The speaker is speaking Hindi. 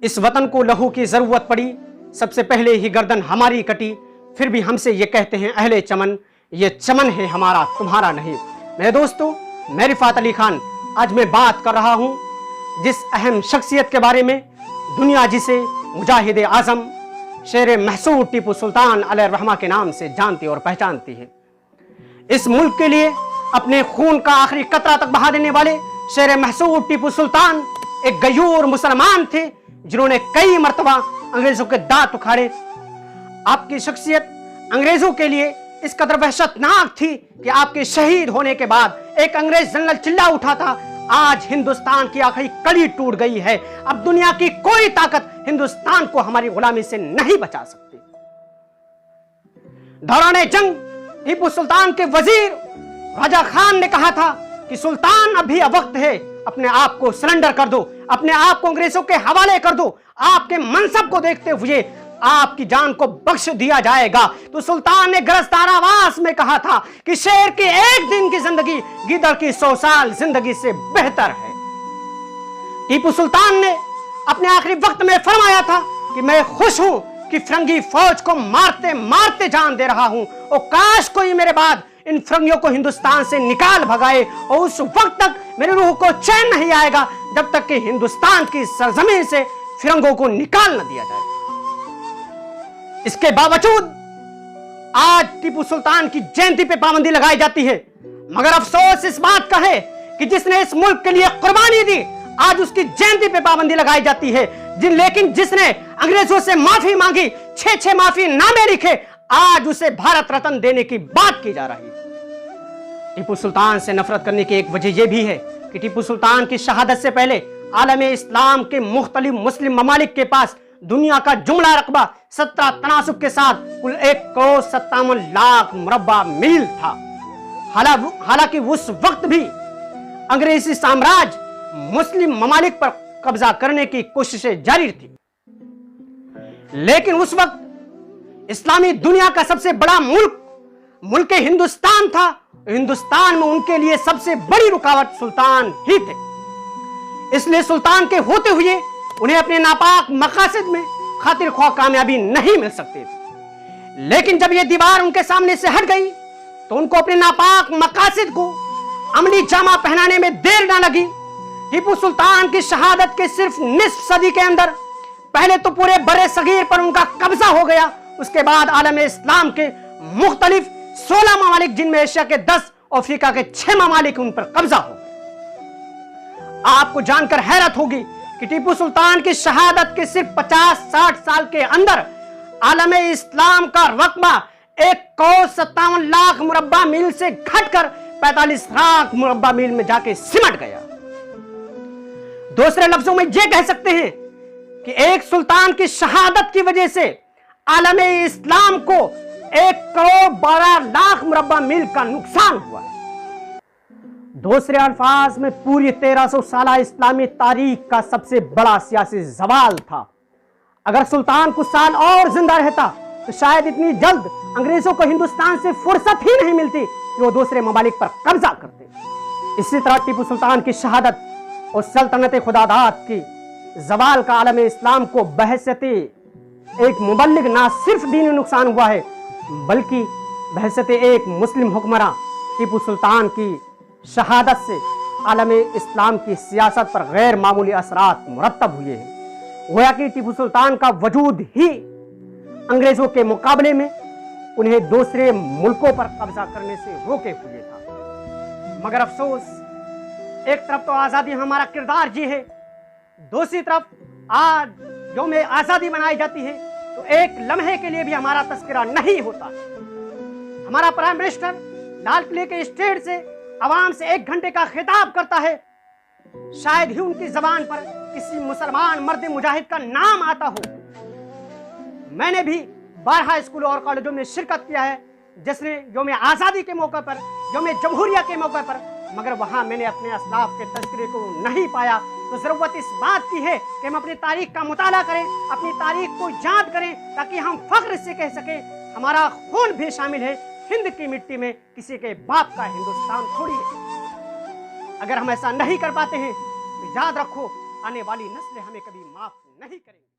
इस वतन को लहू की जरूरत पड़ी, सबसे पहले ही गर्दन हमारी कटी, फिर भी हमसे ये कहते हैं अहले चमन, ये चमन है हमारा तुम्हारा नहीं। मेरे दोस्तों, मैं रिफात अली खान आज मैं बात कर रहा हूं जिस अहम शख्सियत के बारे में दुनिया जिसे मुजाहिद आजम शेर महसूद टीपू सुल्तान अलैहिर्रहमा के नाम से जानती और पहचानती है। इस मुल्क के लिए अपने खून का आखिरी कतरा तक बहा देने वाले शेर महसूद टीपू सुल्तान एक गयूर मुसलमान थे जिन्होंने कई मर्तबा अंग्रेजों के दांत उखाड़े। आपकी शख्सियत अंग्रेजों के लिए इस कदर वहशतनाक थी कि आपके शहीद होने के बाद एक अंग्रेज जनरल चिल्ला उठा था, आज हिंदुस्तान की आखिरी कड़ी टूट गई है, अब दुनिया की कोई ताकत हिंदुस्तान को हमारी गुलामी से नहीं बचा सकती। दौरान जंग टीपू सुल्तान के वजीर राजा खान ने कहा था कि सुल्तान अभी वक्त है, अपने आप को सरेंडर कर दो, अपने आप को अंग्रेजों के हवाले कर दो, आपके मनसब को देखते हुए आपकी जान को बख्श दिया जाएगा। तो सुल्तान ने गिरफ्तार आवाज में कहा था कि शेर की एक दिन की जिंदगी गीदड़ की 100 साल जिंदगी से बेहतर है। टीपू सुल्तान ने अपने आखिरी वक्त में फरमाया था कि मैं खुश हूं कि फिरंगी फौज को मारते मारते जान दे रहा हूं, और काश कोई मेरे बाद इन फिरंगियों को हिंदुस्तान से निकाल भगाए, और उस वक्त तक मेरी रूह को चैन नहीं आएगा जब तक कि हिंदुस्तान की सरजमीन से फिरंगों को निकाल न दिया जाए। इसके बावजूद आज टीपू सुल्तान की जयंती पे पाबंदी लगाई जाती है, मगर अफसोस इस बात का है कि जिसने इस मुल्क के लिए कुर्बानी दी आज उसकी जयंती पे पाबंदी लगाई जाती है। लेकिन जिसने अंग्रेजों से माफी मांगी, 6 माफी नामे लिखे, आज उसे भारत रत्न देने की बात की जा रही है। टीपू सुल्तान से नफरत करने की एक वजह यह भी है कि टीपू सुल्तान की शहादत से पहले आलम इस्लाम के मुख्तलिफ मुस्लिम ममालिक के पास दुनिया का जुमला रकबा 17 तनासुब के साथ कुल 1,57,00,000 मुरब्बा मील था। हालांकि उस वक्त भी अंग्रेजी साम्राज्य मुस्लिम ममालिक पर कब्जा करने की कोशिशें जारी थी, लेकिन उस वक्त इस्लामी दुनिया का सबसे बड़ा मुल्क हिंदुस्तान था। हिंदुस्तान में उनके लिए सबसे बड़ी रुकावट सुल्तान ही थे, इसलिए सुल्तान के होते हुए उन्हें अपने नापाक मकासद में खातिर ख्वाह कामयाबी नहीं मिल सकती थी। लेकिन जब यह दीवार उनके सामने से हट गई तो उनको अपने नापाक मकासद को अमली जामा पहनाने में देर ना लगी। टीपू सुल्तान की शहादत के सिर्फ निस्फ सदी के अंदर पहले तो पूरे बड़े सगीर पर उनका कब्जा हो गया, उसके बाद आलम इस्लाम के मुख्तलिफ 16 ममालिक जिनमें एशिया के 10 और अफ्रीका के 6 ममालिक उन पर कब्जा हो गए। आपको जानकर हैरत होगी कि टीपू सुल्तान की शहादत के सिर्फ 50-60 साल के अंदर आलम इस्लाम का रकबा 1,57,00,000 मुरब्बा मील से घटकर 45 लाख मुरब्बा मील में जाके सिमट गया। दूसरे लफ्जों में यह कह सकते हैं कि एक सुल्तान की शहादत की वजह से आलम इस्लाम को 1,12,00,000 मुरब्बा मील का नुकसान हुआ है। दूसरे अल्फाज में पूरी 1300 साला इस्लामी तारीख का सबसे बड़ा सियासी जवाल था। अगर सुल्तान कुछ साल और जिंदा रहता तो शायद इतनी जल्द अंग्रेजों को हिंदुस्तान से फुर्सत ही नहीं मिलती कि वो दूसरे ममालिक पर कब्जा करते। इसी तरह टीपू सुल्तान की शहादत और सल्तनत खुदादात की जवाल का आलम इस्लाम को बहैसियते एक मुबल्लिग ना सिर्फ दीनी नुकसान हुआ है, बल्कि बहैसियते एक मुस्लिम हुक्मरान टीपू सुल्तान की शहादत से आलम इस्लाम की सियासत पर गैर मामूली असरात मुरत्तब हुए हैं। गोया कि टीपू सुल्तान का वजूद ही अंग्रेजों के मुकाबले में उन्हें दूसरे मुल्कों पर कब्जा करने से रोके हुए था। मगर अफसोस, एक तरफ तो आजादी हमारा किरदार जी है, दूसरी तरफ आज यौम आजादी मनाई जाती है तो एक लम्हे के लिए भी हमारा तस्करा नहीं होता। हमारा प्राइम मिनिस्टर लाल किले के स्टेज से आवाम से 1 घंटे का खिताब करता है, शायद ही उनकी जबान पर किसी मुसलमान मर्द मुजाहिद का नाम आता हो। मैंने भी 12 स्कूलों और कॉलेजों में शिरकत किया है जिसने यौम आज़ादी के मौके पर, यौम जमहूरिया के मौके पर, मगर वहां मैंने अपने असलाफ के तस्करे को नहीं पाया। तो जरूरत इस बात की है कि हम अपनी तारीख का मुताला करें, अपनी तारीख को याद करें, ताकि हम फख्र से कह सकें हमारा खून भी शामिल है हिंद की मिट्टी में, किसी के बाप का हिंदुस्तान थोड़ी है। अगर हम ऐसा नहीं कर पाते हैं तो याद रखो आने वाली नस्लें हमें कभी माफ नहीं करेंगी।